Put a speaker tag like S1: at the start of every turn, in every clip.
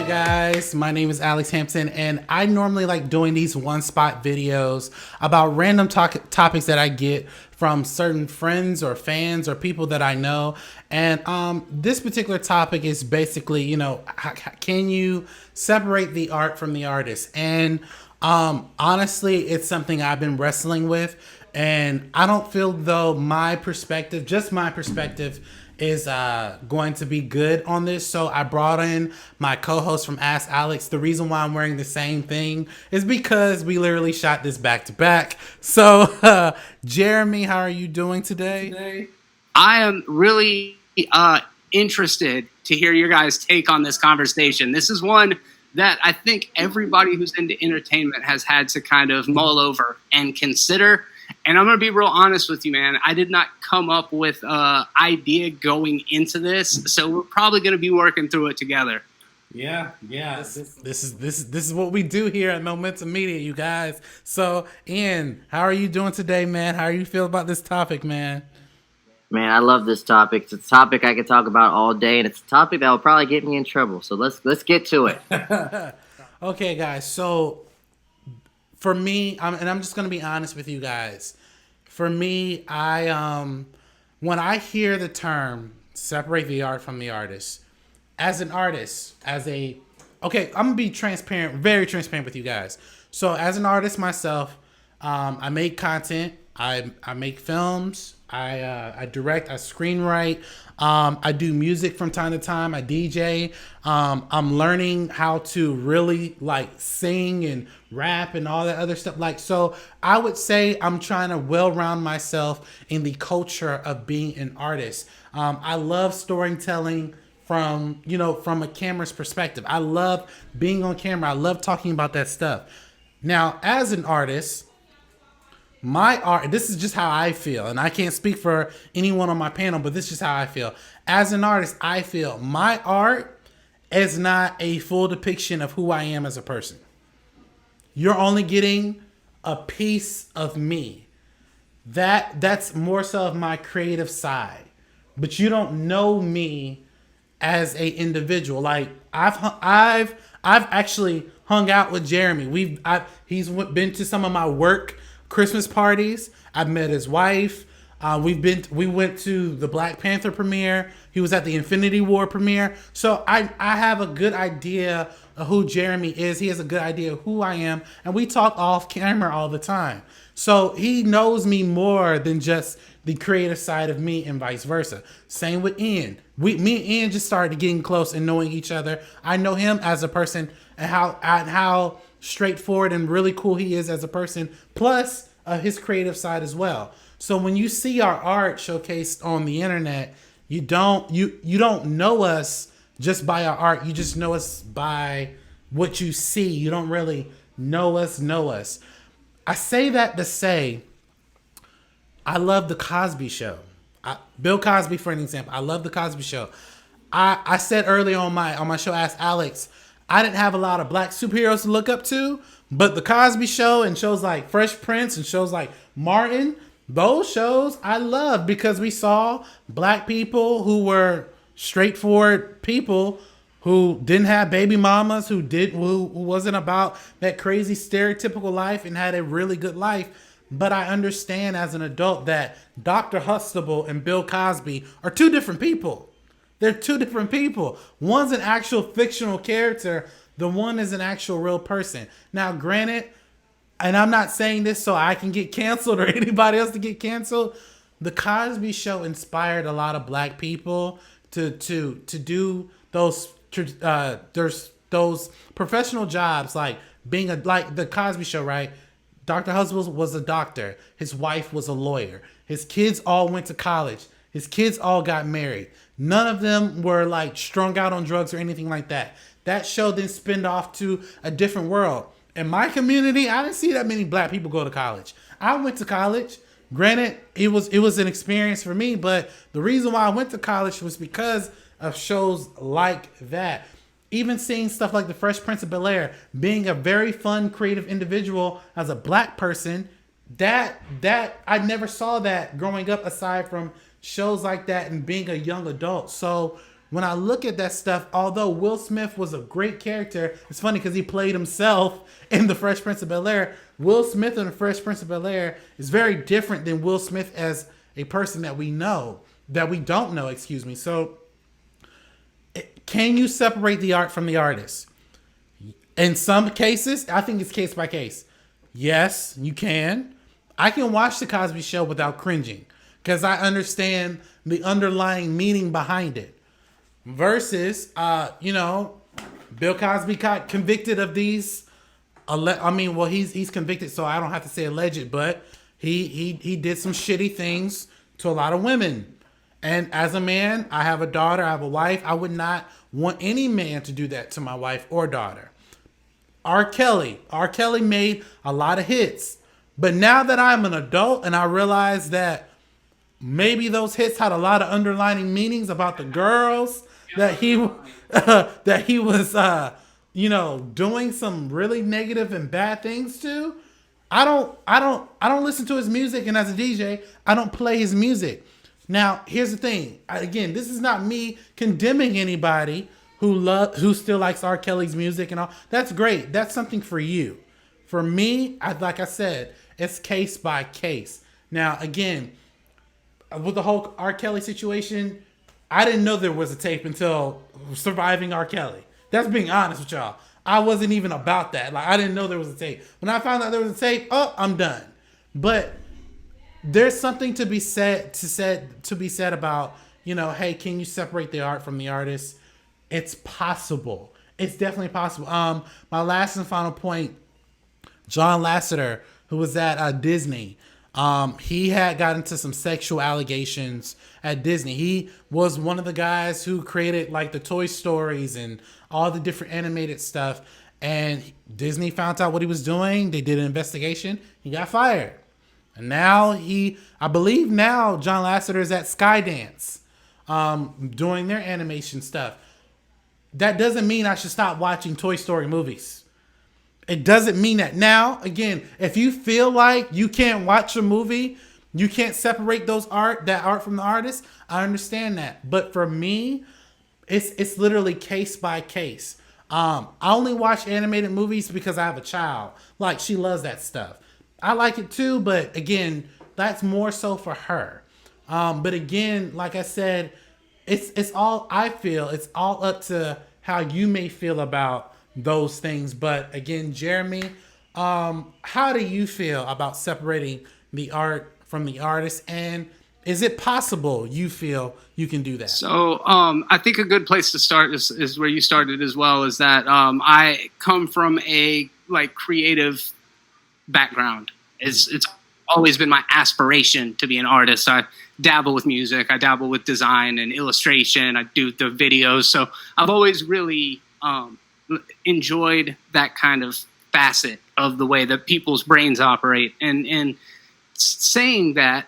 S1: Guys, my name is Alex Hampton, and I normally like doing these one-spot videos about random topics that I get from certain friends or fans or people that I know. And this particular topic is basically, can you separate the art from the artist? And honestly, it's something I've been wrestling with, and I don't feel though my perspective, just my perspective, is going to be good on this. So I brought in my co-host from Ask Alex. The reason why I'm wearing the same thing is because we literally shot this back to back. So Jeremy, how are you doing today?
S2: I am really interested to hear your guys' take on this conversation. This is one that I think everybody who's into entertainment has had to kind of mull over and consider. And I'm going to be real honest with you, man. I did not come up with an idea going into this, so we're probably going to be working through it together.
S1: Yeah. This is what we do here at Momentum Media, you guys. So, Ian, how are you doing today, man? How are you feel about this topic, man?
S3: Man, I love this topic. It's a topic I could talk about all day, and it's a topic that will probably get me in trouble. So let's get to it.
S1: Okay, guys. So for me, I'm just gonna be honest with you guys. For me, when I hear the term "separate the art from the artist," as an artist, I'm gonna be transparent, very transparent with you guys. So as an artist myself, I make content. I make films. I direct. I screenwrite. I do music from time to time. I DJ. I'm learning how to really like sing and rap and all that other stuff. So I would say I'm trying to well-round myself in the culture of being an artist. I love storytelling from a camera's perspective. I love being on camera. I love talking about that stuff. Now, as an artist, my art, this is just how I feel, and I can't speak for anyone on my panel, but this is just how I feel. As an artist, I feel my art is not a full depiction of who I am as a person. You're only getting a piece of me. That's more so of my creative side. But you don't know me as a individual. Like I've actually hung out with Jeremy. He's been to some of my work Christmas parties. I've met his wife. We went to the Black Panther premiere. He was at the Infinity War premiere. So I have a good idea of who Jeremy is. He has a good idea of who I am, and we talk off camera all the time. So he knows me more than just the creative side of me, and vice versa. Same with Ian. Me and Ian just started getting close and knowing each other. I know him as a person and how straightforward and really cool he is as a person, plus his creative side as well. So when you see our art showcased on the internet, you don't know us just by our art. You just know us by what you see. You don't really know us. I say that to say I love the Cosby Show. Bill Cosby, for an example. I love the Cosby Show. I said earlier on my show, Ask Alex, I didn't have a lot of black superheroes to look up to, but the Cosby Show and shows like Fresh Prince and shows like Martin, those shows I love because we saw black people who were straightforward people who didn't have baby mamas, who wasn't about that crazy stereotypical life and had a really good life. But I understand as an adult that Dr. Huxtable and Bill Cosby are two different people. They're two different people. One's an actual fictional character. The one is an actual real person. Now, granted, and I'm not saying this so I can get canceled or anybody else to get canceled, the Cosby Show inspired a lot of black people to do those professional jobs like like the Cosby Show, right? Dr. Huxtable was a doctor. His wife was a lawyer. His kids all went to college. His kids all got married. None of them were like strung out on drugs or anything like that. That show then spinned off to a different world. In my community, I didn't see that many black people go to college. I went to college. Granted, it was an experience for me, but the reason why I went to college was because of shows like that. Even seeing stuff like the Fresh Prince of Bel-Air, being a very fun, creative individual as a black person, that I never saw that growing up aside from shows like that and being a young adult. So when I look at that stuff, although Will Smith was a great character, it's funny because he played himself in The Fresh Prince of Bel-Air. Will Smith in The Fresh Prince of Bel-Air is very different than Will Smith as a person that we know, that we don't know, excuse me. So can you separate the art from the artist? In some cases, I think it's case by case. Yes, you can. I can watch The Cosby Show without cringing because I understand the underlying meaning behind it. Versus, Bill Cosby got convicted of these. He's convicted, so I don't have to say alleged, but he did some shitty things to a lot of women. And as a man, I have a daughter, I have a wife. I would not want any man to do that to my wife or daughter. R. Kelly made a lot of hits. But now that I'm an adult and I realize that maybe those hits had a lot of underlying meanings about the girls that he was doing some really negative and bad things to, I don't listen to his music, and as a DJ, I don't play his music. Now, here's the thing. Again, this is not me condemning anybody who still likes R. Kelly's music and all. That's great. That's something for you. For me, like I said, it's case by case. Now, again, with the whole R. Kelly situation, I didn't know there was a tape until Surviving R. Kelly. That's being honest with y'all. I wasn't even about that. Like, I didn't know there was a tape. When I found out there was a tape, I'm done. But there's something to be said about, hey, can you separate the art from the artist? It's possible. It's definitely possible. My last and final point, John Lasseter, who was at Disney, he had got into some sexual allegations at Disney. He was one of the guys who created like the Toy Stories and all the different animated stuff. And Disney found out what he was doing. They did an investigation. He got fired. And now I believe John Lasseter is at Skydance, doing their animation stuff. That doesn't mean I should stop watching Toy Story movies. It doesn't mean that. Now, again, if you feel like you can't watch a movie, you can't separate that art from the artist, I understand that. But for me, it's literally case by case. I only watch animated movies because I have a child. Like, she loves that stuff. I like it too, but again, that's more so for her. But again, like I said, it's all up to how you may feel about those things. But again, Jeremy, how do you feel about separating the art from the artist, and is it possible you feel you can do that?
S2: So I think a good place to start is where you started as well, is that I come from a creative background. It's always been my aspiration to be an artist. I dabble with music, I dabble with design and illustration, I do the videos. So I've always really enjoyed that kind of facet of the way that people's brains operate. And saying that,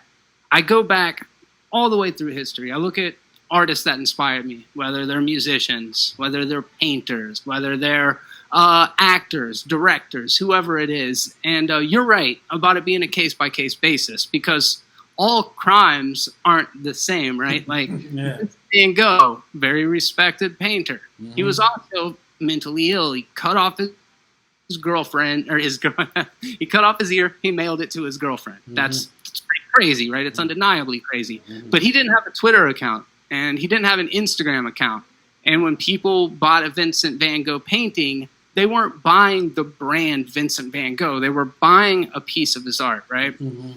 S2: I go back all the way through history. I look at artists that inspired me, whether they're musicians, whether they're painters, whether they're actors, directors, whoever it is. And you're right about it being a case-by-case basis, because all crimes aren't the same, right? Like, Van Gogh, very respected painter. Mm-hmm. He was also mentally ill. He cut off his girlfriend, or he cut off his ear, he mailed it to his girlfriend. Mm-hmm. That's pretty crazy, right? It's undeniably crazy. Mm-hmm. But he didn't have a Twitter account, and he didn't have an Instagram account. And when people bought a Vincent Van Gogh painting, they weren't buying the brand Vincent Van Gogh. They were buying a piece of his art, right? Mm-hmm.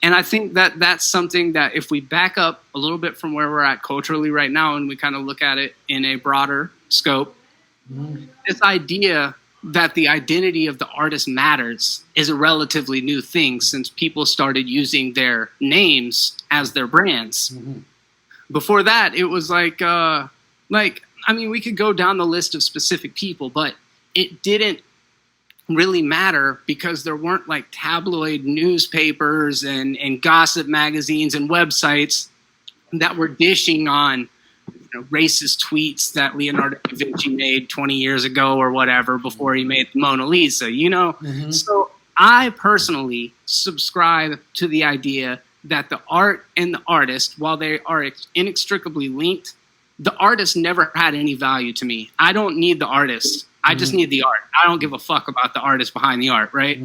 S2: And I think that that's something that if we back up a little bit from where we're at culturally right now and we kind of look at it in a broader scope, this idea that the identity of the artist matters is a relatively new thing since people started using their names as their brands. Mm-hmm. Before that, it was we could go down the list of specific people, but it didn't really matter because there weren't tabloid newspapers and gossip magazines and websites that were dishing on racist tweets that Leonardo da Vinci made 20 years ago or whatever before he made the Mona Lisa, Mm-hmm. So I personally subscribe to the idea that the art and the artist, while they are inextricably linked, the artist never had any value to me. I don't need the artist. I just need the art. I don't give a fuck about the artist behind the art, right?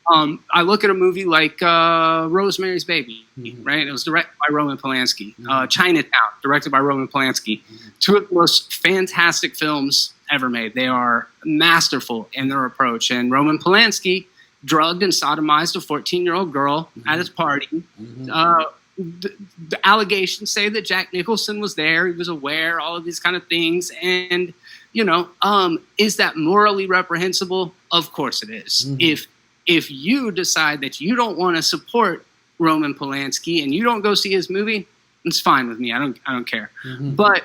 S2: I look at a movie like Rosemary's Baby, right? It was directed by Roman Polanski. Chinatown, directed by Roman Polanski. Two of the most fantastic films ever made. They are masterful in their approach. And Roman Polanski drugged and sodomized a 14-year-old girl at his party. The allegations say that Jack Nicholson was there. He was aware, all of these kind of things. And, is that morally reprehensible? Of course it is. If you decide that you don't want to support Roman Polanski and you don't go see his movie, it's fine with me. I don't care. But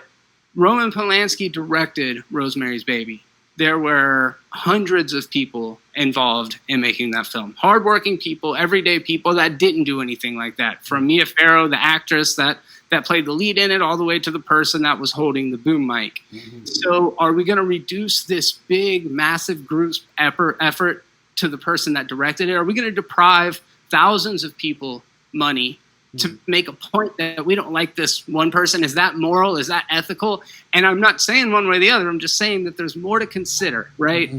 S2: Roman Polanski directed Rosemary's Baby. There were hundreds of people involved in making that film. Hardworking people, everyday people that didn't do anything like that. From Mia Farrow, the actress that played the lead in it, all the way to the person that was holding the boom mic. So are we going to reduce this big, massive group effort to the person that directed it? Are we going to deprive thousands of people money to make a point that we don't like this one person? Is that moral? Is that ethical? And I'm not saying one way or the other. I'm just saying that there's more to consider, right?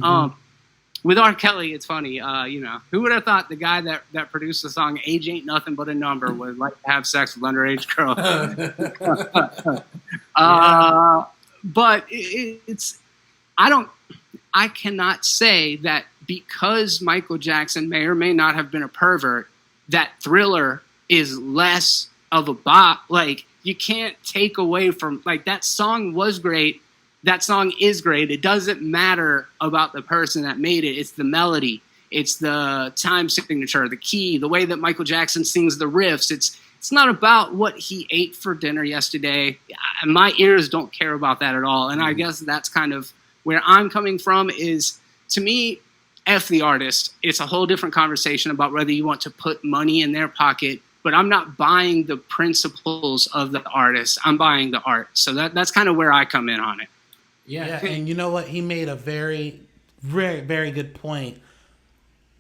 S2: With R. Kelly, it's funny. Who would have thought the guy that produced the song "Age Ain't Nothing But a Number" would like to have sex with underage girls? But I cannot say that because Michael Jackson may or may not have been a pervert, that Thriller is less of a bop. Like, you can't take away from, like, that song was great. That song is great. It doesn't matter about the person that made it. It's the melody. It's the time signature, the key, the way that Michael Jackson sings the riffs. It's not about what he ate for dinner yesterday. My ears don't care about that at all. And I guess that's kind of where I'm coming from is, to me, F the artist. It's a whole different conversation about whether you want to put money in their pocket, but I'm not buying the principles of the artist. I'm buying the art. So that's kind of where I come in on it.
S1: Yeah, and you know what? He made a very, very, very good point.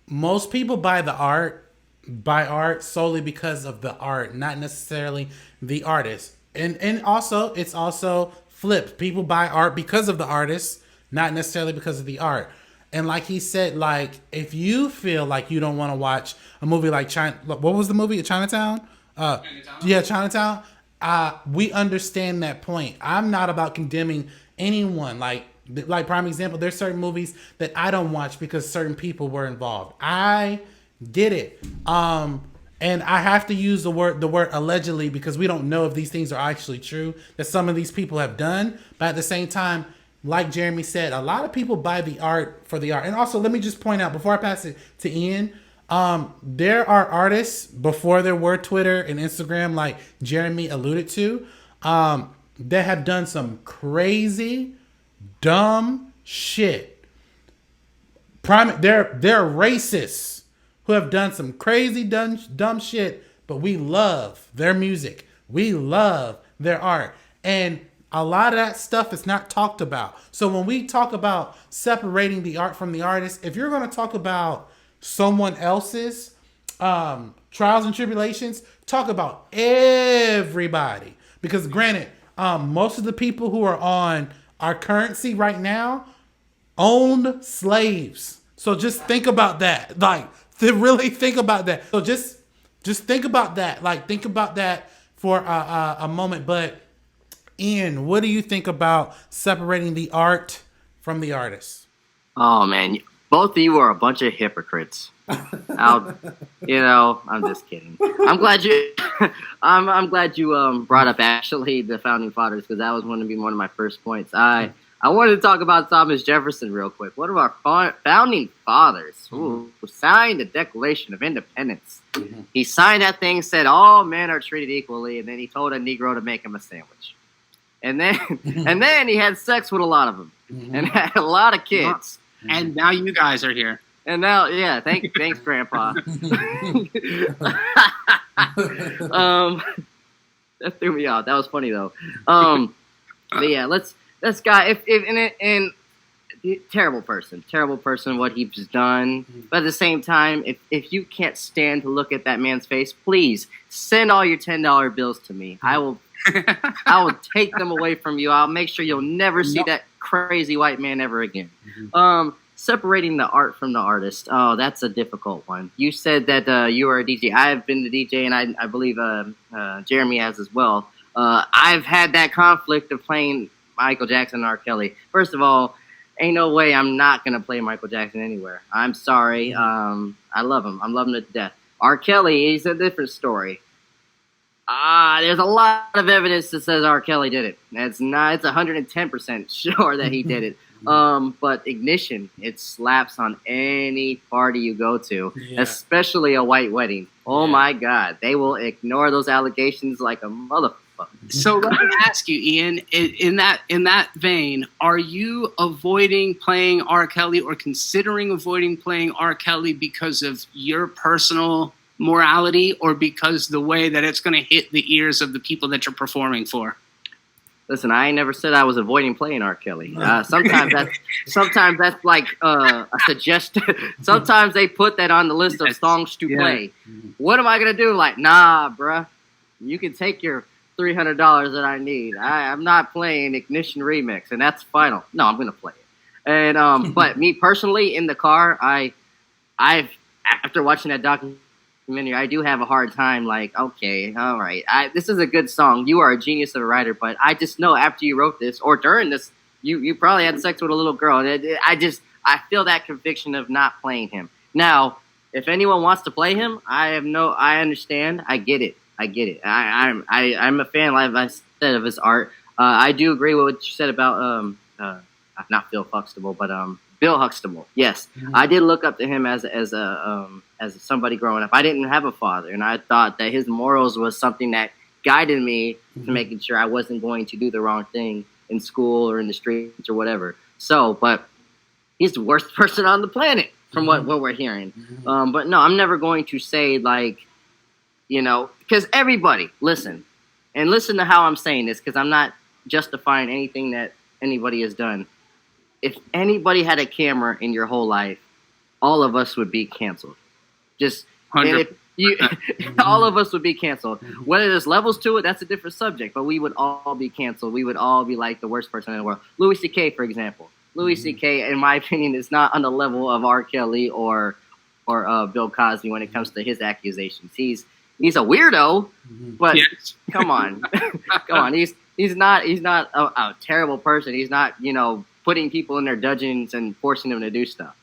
S1: Most people buy art solely because of the art, not necessarily the artist. And also, it's also flipped. People buy art because of the artist, not necessarily because of the art. And like he said, like, if you feel like you don't want to watch a movie like what was the movie? Chinatown? Chinatown. Yeah, Chinatown. We understand that point. I'm not about condemning anyone. Like prime example, there's certain movies that I don't watch because certain people were involved. I get it. And I have to use the word allegedly because we don't know if these things are actually true that some of these people have done. But at the same time, like Jeremy said, a lot of people buy the art for the art. And also, let me just point out before I pass it to Ian, there are artists before there were Twitter and Instagram, like Jeremy alluded to, that have done some crazy, dumb shit. They're racists who have done some crazy, dumb shit, but we love their music. We love their art. And a lot of that stuff is not talked about. So when we talk about separating the art from the artist, if you're going to talk about someone else's trials and tribulations, talk about everybody. Because granted, most of the people who are on our currency right now owned slaves. So just think about that. Like, to really think about that. So just think about that. Like, think about that for a moment. But Ian, what do you think about separating the art from the artist?
S3: Oh man, both of you are a bunch of hypocrites. I'm just kidding. I'm glad you, I'm glad you brought up actually the founding fathers, because that was going to be one of my first points. I wanted to talk about Thomas Jefferson real quick. One of our founding fathers who signed the Declaration of Independence. He signed that thing, said all men are treated equally, and then he told a Negro to make him a sandwich. And then he had sex with a lot of them and had a lot of kids.
S2: And now you guys are here.
S3: And now, yeah, thanks, Grandpa. That threw me off. That was funny though. But yeah, let's guy. And terrible person, what he's done. But at the same time, if you can't stand to look at that man's face, please send all your $10 bills to me. I will take them away from you. I'll make sure you'll never see that crazy white man ever again. Separating the art from the artist. Oh, that's a difficult one. You said that you are a DJ. I have been the DJ, and I believe Jeremy has as well. I've had that conflict of playing Michael Jackson and R. Kelly. First of all, ain't no way I'm not going to play Michael Jackson anywhere. I'm sorry. I love him. I'm loving him to death. R. Kelly, he's a different story. There's a lot of evidence that says R. Kelly did it. It's 110% sure that he did it. But Ignition, it slaps on any party you go to, especially a white wedding. Oh my God. They will ignore those allegations like a motherfucker.
S2: So let me ask you, Ian, in that vein, are you avoiding playing R. Kelly or considering avoiding playing R. Kelly because of your personal morality or because the way that it's going to hit the ears of the people that you're performing for?
S3: Listen, I ain't never said I was avoiding playing R. Kelly. Sometimes that's like a suggestion. Sometimes they put that on the list of songs to play. What am I gonna do? Like, nah, bruh, you can take your $300 that I need. I'm not playing Ignition Remix, and that's final. No, I'm gonna play it. And but me personally, in the car, I've after watching that documentary, I do have a hard time. Like, okay, all right, this is a good song. You are a genius of a writer, but I just know after you wrote this or during this, you probably had sex with a little girl. I feel that conviction of not playing him. Now, if anyone wants to play him, I understand. I get it. I'm a fan, like I said, of his art. I do agree with what you said about not Phil Huxtable, but Bill Huxtable. Yes, I did look up to him as somebody growing up. I didn't have a father, and I thought that his morals was something that guided me to making sure I wasn't going to do the wrong thing in school or in the streets or whatever. So, but he's the worst person on the planet from what we're hearing. But no, I'm never going to say like, because everybody listen to how I'm saying this, because I'm not justifying anything that anybody has done. If anybody had a camera in your whole life, all of us would be canceled. All of us would be canceled. Whether there's levels to it, that's a different subject. But we would all be canceled. We would all be like the worst person in the world. Louis C.K., for example. Louis C.K., in my opinion, is not on the level of R. Kelly or Bill Cosby when it comes to his accusations. He's a weirdo, but come on, He's not a terrible person. He's not putting people in their dungeons and forcing them to do stuff.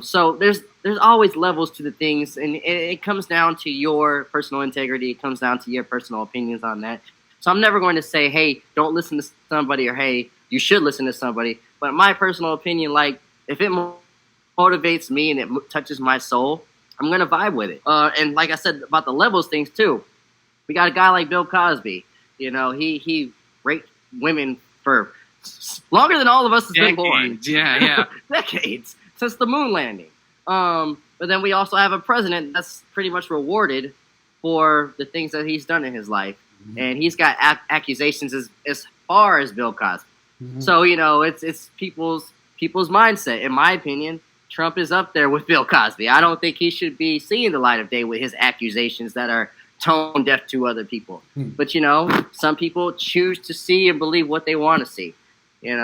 S3: So there's always levels to the things, and it comes down to your personal integrity. It comes down to your personal opinions on that. So I'm never going to say, hey, don't listen to somebody, or hey, you should listen to somebody. But my personal opinion, like, if it motivates me and it touches my soul, I'm going to vibe with it. And like I said about the levels things too, we got a guy like Bill Cosby. He raped women for longer than all of us has been born.
S2: Yeah.
S3: Decades, since the moon landing. But then we also have a president that's pretty much rewarded for the things that he's done in his life. And he's got accusations as far as Bill Cosby. So, it's people's mindset. In my opinion, Trump is up there with Bill Cosby. I don't think he should be seeing the light of day with his accusations that are tone deaf to other people. But, some people choose to see and believe what they want to see. And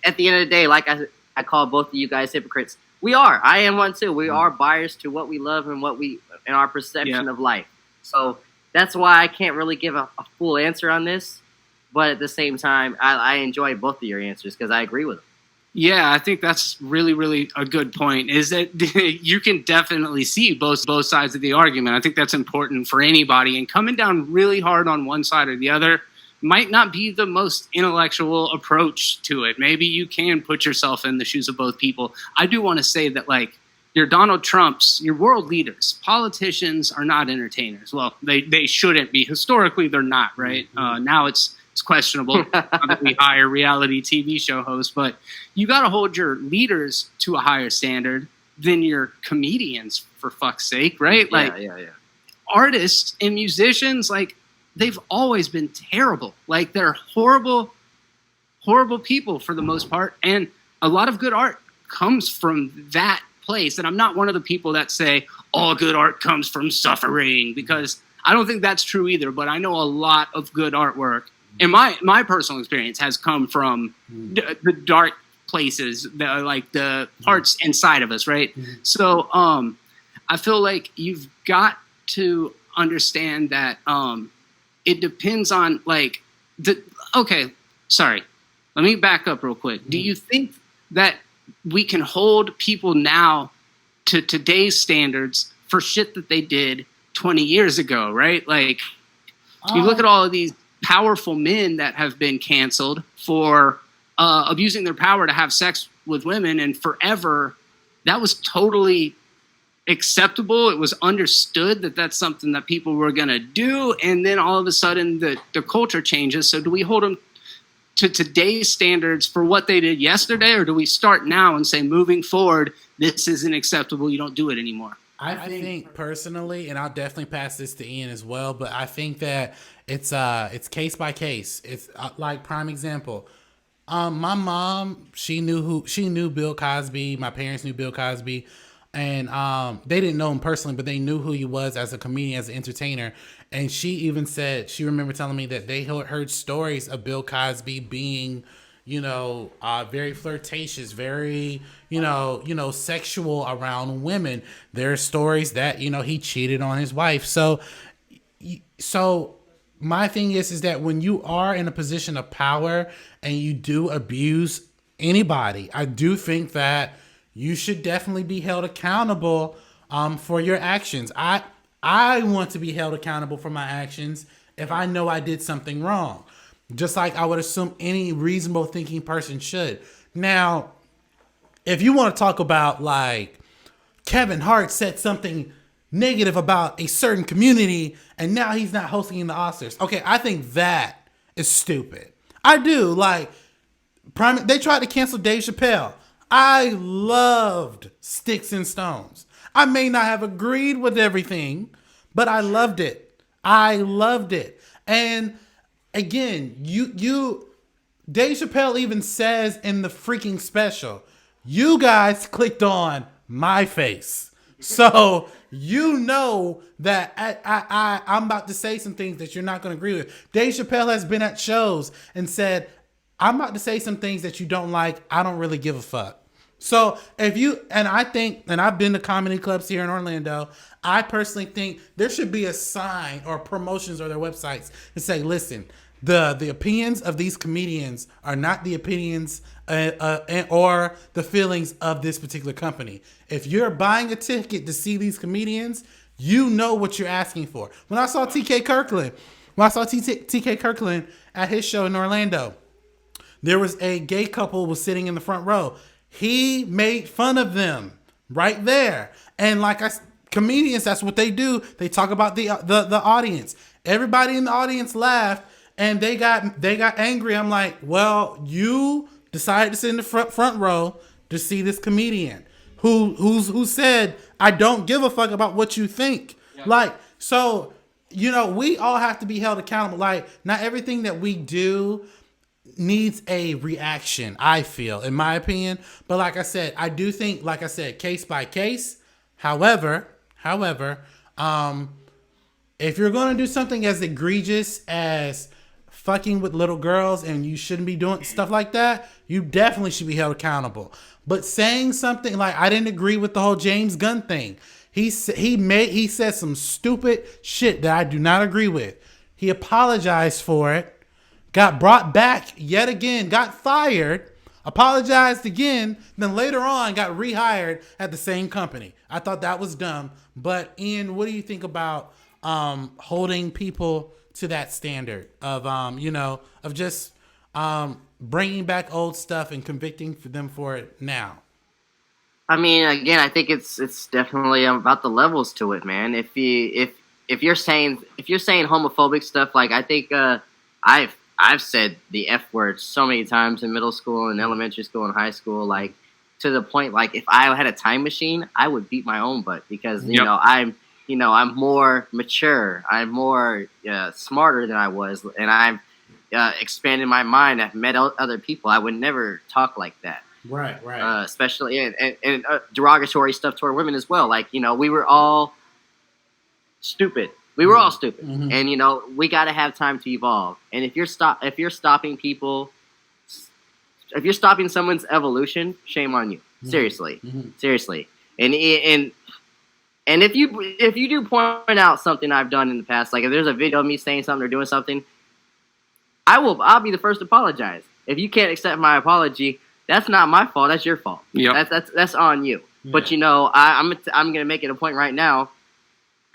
S3: at the end of the day, like I call both of you guys hypocrites. We are. I am one too. We are biased to what we love and and our perception of life. So that's why I can't really give a full answer on this. But at the same time, I enjoy both of your answers because I agree with them.
S2: Yeah, I think that's really, really a good point, is that you can definitely see both sides of the argument. I think that's important for anybody. And coming down really hard on one side or the other might not be the most intellectual approach to it. Maybe you can put yourself in the shoes of both people. I do want to say that, like, your Donald Trumps, your world leaders, politicians are not entertainers. Well, they shouldn't be. Historically, they're not, right? Now it's questionable that we hire reality TV show hosts, but you got to hold your leaders to a higher standard than your comedians, for fuck's sake, right?
S3: Yeah.
S2: Artists and musicians, like, they've always been terrible. Like, they're horrible people for the most part. And a lot of good art comes from that place. And I'm not one of the people that say all good art comes from suffering, because I don't think that's true either. But I know a lot of good artwork, and my personal experience has come from the dark places, like the parts inside of us, right? So I feel like you've got to understand that it depends on like okay, sorry, let me back up real quick. Do you think that we can hold people now to today's standards for shit that they did 20 years ago, right? Like, you look at all of these powerful men that have been canceled for abusing their power to have sex with women, and forever that was totally acceptable. It was understood that that's something that people were going to do, and then all of a sudden the culture changes. So do we hold them to today's standards for what they did yesterday, or do we start now and say, moving forward, this isn't acceptable, you don't do it anymore?
S1: I think personally, and I'll definitely pass this to Ian as well, but I think that it's case by case. It's like, prime example. My mom, she knew Bill Cosby. My parents knew Bill Cosby, and they didn't know him personally, but they knew who he was as a comedian, as an entertainer. And she even said, she remembered telling me that they heard stories of Bill Cosby being, very flirtatious, very, sexual around women. There are stories that, he cheated on his wife. So my thing is that when you are in a position of power and you do abuse anybody, I do think that you should definitely be held accountable for your actions. I want to be held accountable for my actions if I know I did something wrong, just like I would assume any reasonable thinking person should. Now, if you want to talk about like Kevin Hart said something negative about a certain community and now he's not hosting the Oscars, okay, I think that is stupid. I do. Like, they tried to cancel Dave Chappelle. I loved Sticks and Stones. I may not have agreed with everything, but I loved it. And again, Dave Chappelle even says in the freaking special, you guys clicked on my face. So you know that I'm about to say some things that you're not going to agree with. Dave Chappelle has been at shows and said, I'm about to say some things that you don't like. I don't really give a fuck. So I think, and I've been to comedy clubs here in Orlando, I personally think there should be a sign or promotions or their websites that say, listen, the opinions of these comedians are not the opinions or the feelings of this particular company. If you're buying a ticket to see these comedians, you know what you're asking for. When I saw TK Kirkland at his show in Orlando, there was a gay couple was sitting in the front row. He made fun of them right there. And comedians, that's what they do. They talk about the audience. Everybody in the audience laughed and they got angry. I'm like, well, you decided to sit in the front row to see this comedian who said, I don't give a fuck about what you think. Yeah. So, we all have to be held accountable. Like, not everything that we do needs a reaction, I feel, in my opinion. But like I said, I do think, like I said, case by case. However, if you're going to do something as egregious as fucking with little girls and you shouldn't be doing stuff like that, you definitely should be held accountable. But saying something like, I didn't agree with the whole James Gunn thing. He said some stupid shit that I do not agree with. He apologized for it. Got brought back yet again, got fired, apologized again, then later on got rehired at the same company. I thought that was dumb. But Ian, what do you think about holding people to that standard of, of just bringing back old stuff and convicting them for it now?
S3: I mean, again, I think it's definitely about the levels to it, man. If you're saying homophobic stuff, like, I think I've said the F word so many times in middle school and elementary school and high school, like, to the point, like, if I had a time machine, I would beat my own butt because, I'm more mature. I'm more smarter than I was, and I've expanded my mind. I've met other people. I would never talk like that.
S1: Right. Right.
S3: Especially and derogatory stuff toward women as well. Like, we were all stupid. We were all stupid, and we got to have time to evolve. And if you're stopping people, if you're stopping someone's evolution, shame on you. Seriously. And if you do point out something I've done in the past, like if there's a video of me saying something or doing something, I'll be the first to apologize. If you can't accept my apology, that's not my fault. That's your fault.
S2: Yep.
S3: That's on you.
S1: Yeah.
S3: But I'm gonna make it a point right now.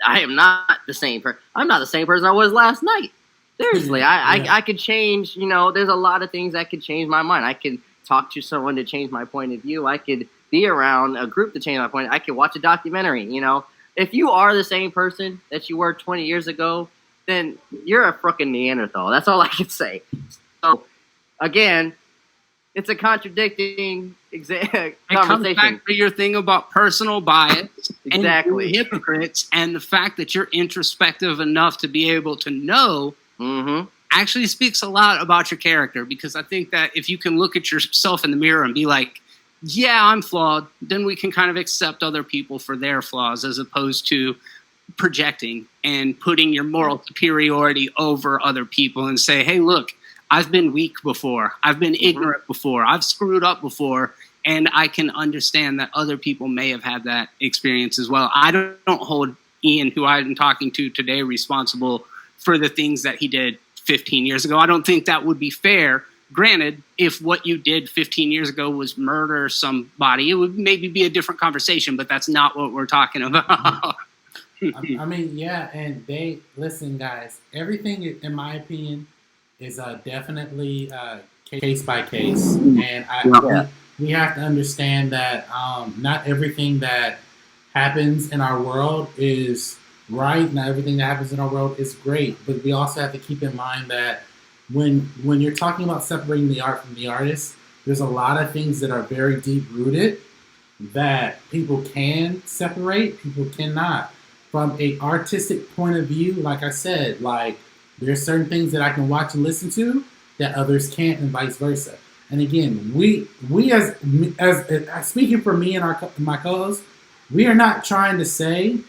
S3: I am not the same person. I'm not the same person I was last night. Seriously, I could change. There's a lot of things that could change my mind. I could talk to someone to change my point of view. I could be around a group to change my point. I could watch a documentary. If you are the same person that you were 20 years ago, then you're a fucking Neanderthal. That's all I can say. So, again, it's a contradicting conversation.
S2: It comes back to your thing about personal bias,
S3: Exactly.
S2: and hypocrites, and the fact that you're introspective enough to be able to know actually speaks a lot about your character. Because I think that if you can look at yourself in the mirror and be like, yeah, I'm flawed, then we can kind of accept other people for their flaws as opposed to projecting and putting your moral superiority over other people and say, hey, look, I've been weak before. I've been ignorant before. I've screwed up before. And I can understand that other people may have had that experience as well. I don't hold Ian, who I'm talking to today, responsible for the things that he did 15 years ago. I don't think that would be fair. Granted, if what you did 15 years ago was murder somebody, it would maybe be a different conversation, but that's not what we're talking about.
S1: I mean, yeah, and listen, guys, everything, in my opinion, is definitely case by case. And we have to understand that not everything that happens in our world is right. Not everything that happens in our world is great. But we also have to keep in mind that when you're talking about separating the art from the artist, there's a lot of things that are very deep rooted that people can separate, people cannot. From an artistic point of view, like I said, like there's certain things that I can watch and listen to that others can't, and vice versa. And again, we as speaking for me and my co-host, we are not trying to say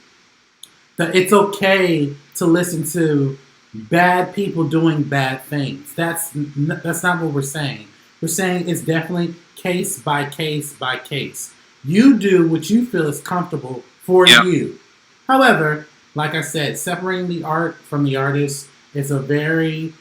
S1: that it's okay to listen to bad people doing bad things. That's not what we're saying. We're saying it's definitely case by case by case. You do what you feel is comfortable for you. However, like I said, separating the art from the artist is a very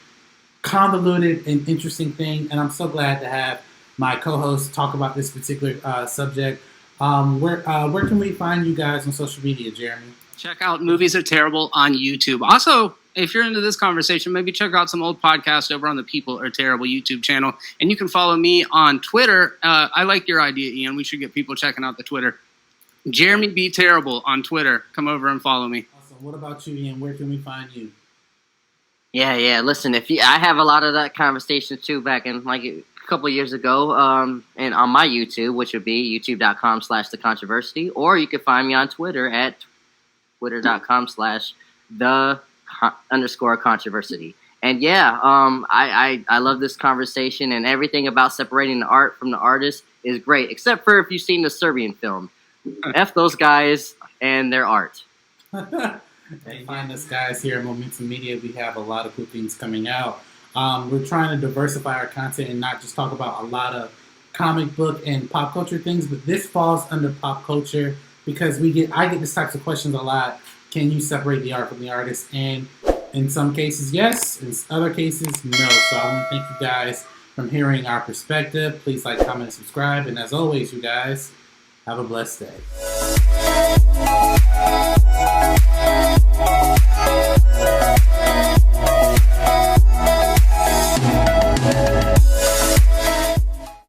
S1: convoluted and interesting thing, and I'm so glad to have my co-host talk about this particular subject. Where can we find you guys on social media, Jeremy?
S2: Check out Movies Are Terrible on YouTube. Also, if you're into this conversation, maybe check out some old podcasts over on the People Are Terrible YouTube channel. And you can follow me on Twitter. I like your idea, Ian. We should get people checking out the Twitter. Jeremy B. Terrible on Twitter. Come over and follow me.
S1: Awesome. What about you, Ian? Where can we find you?
S3: Yeah. Listen, I have a lot of that conversation too back in like a couple of years ago, and on my YouTube, which would be youtube.com/thecontroversy, or you can find me on Twitter at twitter.com/the_controversy. And I love this conversation, and everything about separating the art from the artist is great, except for if you've seen the Serbian film. F those guys and their art.
S1: Hey, find us, guys, here at Momentum Media. We have a lot of cool things coming out. We're trying to diversify our content and not just talk about a lot of comic book and pop culture things, but this falls under pop culture because I get these types of questions a lot. Can you separate the art from the artist? And in some cases, yes. In other cases, no. So I want to thank you guys for hearing our perspective. Please like, comment, and subscribe. And as always, you guys, have a blessed day.